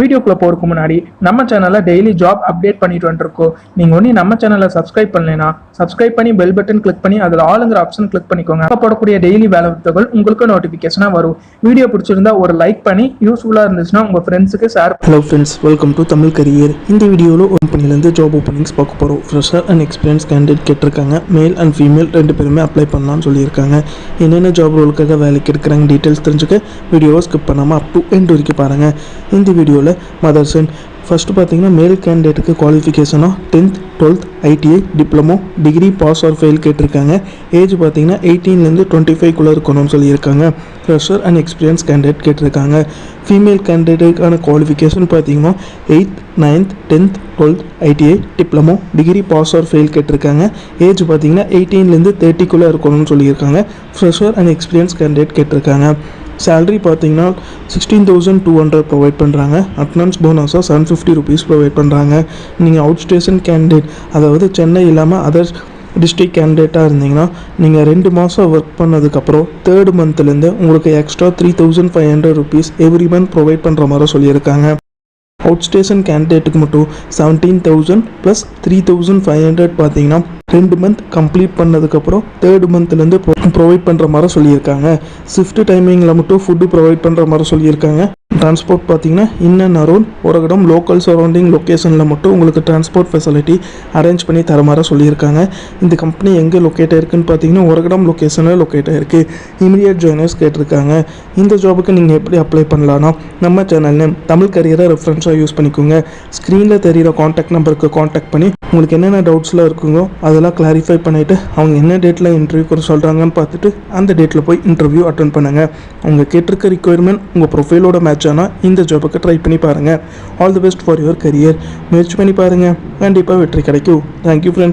வீடியோக்குள்ள போறதுக்கு முன்னாடி நம்ம சேனல்ல டெய்லி ஜாப் அப்டேட் பண்ணிட்டு வந்துருக்கோம். நீங்க ஒண்ணு நம்ம சேனலை சப்ஸ்கிரைப் பண்ணலைன்னா சப்ஸ்கிரைப் பண்ணி பெல் பட்டன் கிளிக் பண்ணி அதில் ஆளுங்கிற ஆப்ஷன் கிளிக் பண்ணிக்கோங்க. அப்போ போடக்கூடிய டெய்லி வேலை தகவல் உங்களுக்கு நோட்டிபிகேஷனா வரும். வீடியோ பிடிச்சிருந்தா ஒரு லைக் பண்ணி யூஸ்ஃபுல்லா இருந்துச்சுன்னா உங்க ஃப்ரெண்ட்ஸுக்கு share. Hello friends, welcome to Tamil career. இந்த வீடியோவில் ஒரு கம்பெனிலேருந்து ஜாப் ஓப்பனிங்ஸ் பார்க்க போகிறோம். ஃப்ரெஷர் அண்ட் எக்ஸ்பீரியன்ஸ் கேண்டிடேட் கேட்டிருக்காங்க. மேல் அண்ட் ஃபீமேல் ரெண்டு பேருமே அப்ளை பண்ணலாம்னு சொல்லியிருக்காங்க. என்னென்ன ஜாப் ரோலுக்காக வேலைக்கு எடுக்கிறாங்க டீட்டெயில்ஸ் தெரிஞ்சுக்க வீடியோவை ஸ்கிப் பண்ணாமல் அப் டு எண்ட் வரைக்கும் பாருங்கள். இந்த வீடியோவில் மதர்சன் ஃபஸ்ட்டு பார்த்தீங்கன்னா மேல் கேண்டிடேட்டுக்கு குவாலிஃபிகேஷனாக 10th 12th ITI diploma degree pass or fail கேட்டிருக்காங்க. ஏஜ் பார்த்தீங்கன்னா 18லேருந்து 25 இருக்கணும்னு சொல்லியிருக்காங்க. ஃப்ரெஷர் அண்ட் எக்ஸ்பீரியன்ஸ் கேண்டிடேட் கேட்டிருக்காங்க. ஃபீமேல் கேண்டிடேட்டுக்கான குவாலிஃபிகேஷன் பார்த்தீங்கன்னா 8th 9th 10th 12th ITI diploma degree pass or fail கேட்டிருக்காங்க. ஏஜ் பார்த்தீங்கன்னா 18லேருந்து 30 இருக்கணும்னு சொல்லியிருக்காங்க. ஃப்ரெஷர் அண்ட் எக்ஸ்பீரியன்ஸ் கேண்டிடேட் கேட்டிருக்காங்க. சேலரி பார்த்தீங்கன்னா 16,200 ப்ரொவைட் பண்ணுறாங்க. அட்டனன்ஸ் போனஸாக 750 rupees ப்ரொவைட் பண்ணுறாங்க. நீங்கள் அவுட் ஸ்டேஷன் கேண்டிடேட், அதாவது சென்னை இல்லாமல் அதர் டிஸ்ட்ரிக்ட் கேண்டிடேட்டாக இருந்தீங்கன்னா நீங்கள் 2 மாதம் ஒர்க் பண்ணதுக்கப்புறம் 3rd மந்த்லேருந்து உங்களுக்கு extra 3,500 rupees every month provide பண்ணுற மாதிரி சொல்லியிருக்காங்க. அவுட் ஸ்டேஷன் கேண்டிடேட்டுக்கு மட்டும் 17,000 ப்ளஸ் 3,500 பார்த்தீங்கன்னா 2 மந்த் கம்ப்ளீட் பண்ணதுக்கப்புறம் 3rd மந்த்லேருந்து ப்ரொவைட் பண்ணுற மாதிரி சொல்லியிருக்காங்க. ஷிஃப்ட் டைமிங்கில் மட்டும் ஃபுட்டு ப்ரொவைட் பண்ணுற மாதிரி சொல்லியிருக்காங்க. டிரான்ஸ்போர்ட் பார்த்தீங்கன்னா in and around Oragadam local surrounding லொக்கேஷனில் மட்டும் உங்களுக்கு டிரான்ஸ்போர்ட் ஃபெசிலிட்டி அரேஞ்ச் பண்ணி தர மாதிரி சொல்லியிருக்காங்க. இந்த கம்பெனி எங்கே லொக்கேட் ஆயிருக்குன்னு பார்த்தீங்கன்னா ஒரகடம் லொக்கேஷனில் லொக்கேட் ஆயிருக்கு. இமீடியட் ஜாயினர்ஸ் கேட்டிருக்காங்க. இந்த ஜாபுக்கு நீங்கள் எப்படி அப்ளை பண்ணலான்னா நம்ம சேனல் நேம் தமிழ் கரியரை ரெஃபரன்ஸாக யூஸ் பண்ணிக்கோங்க. ஸ்க்ரீனில் தெரிகிற காண்டாக்ட் நம்பருக்கு காண்டாக்ட் பண்ணி உங்களுக்கு என்னென்ன டவுட்ஸ்லாம் இருக்குங்களோ அதெல்லாம் கிளாரிஃபை பண்ணிவிட்டு அவங்க என்ன டேட்டில் இன்டர்வியூக்கு சொல்கிறாங்கன்னு பார்த்துட்டு அந்த டேட்டில் போய் இன்டர்வியூ அட்டன் பண்ணுங்கள். அவங்க கேட்டிருக்க ரிக்குயர்மெண்ட் உங்கள் ப்ரொஃபைலோட மேட்ச் ஆனால் இந்த ஜாபுக்கு ட்ரை பண்ணி பாருங்கள். All the best for your career. முயற்சி பண்ணி பாருங்கள், கண்டிப்பாக வெற்றி கிடைக்கும். Thank you friends.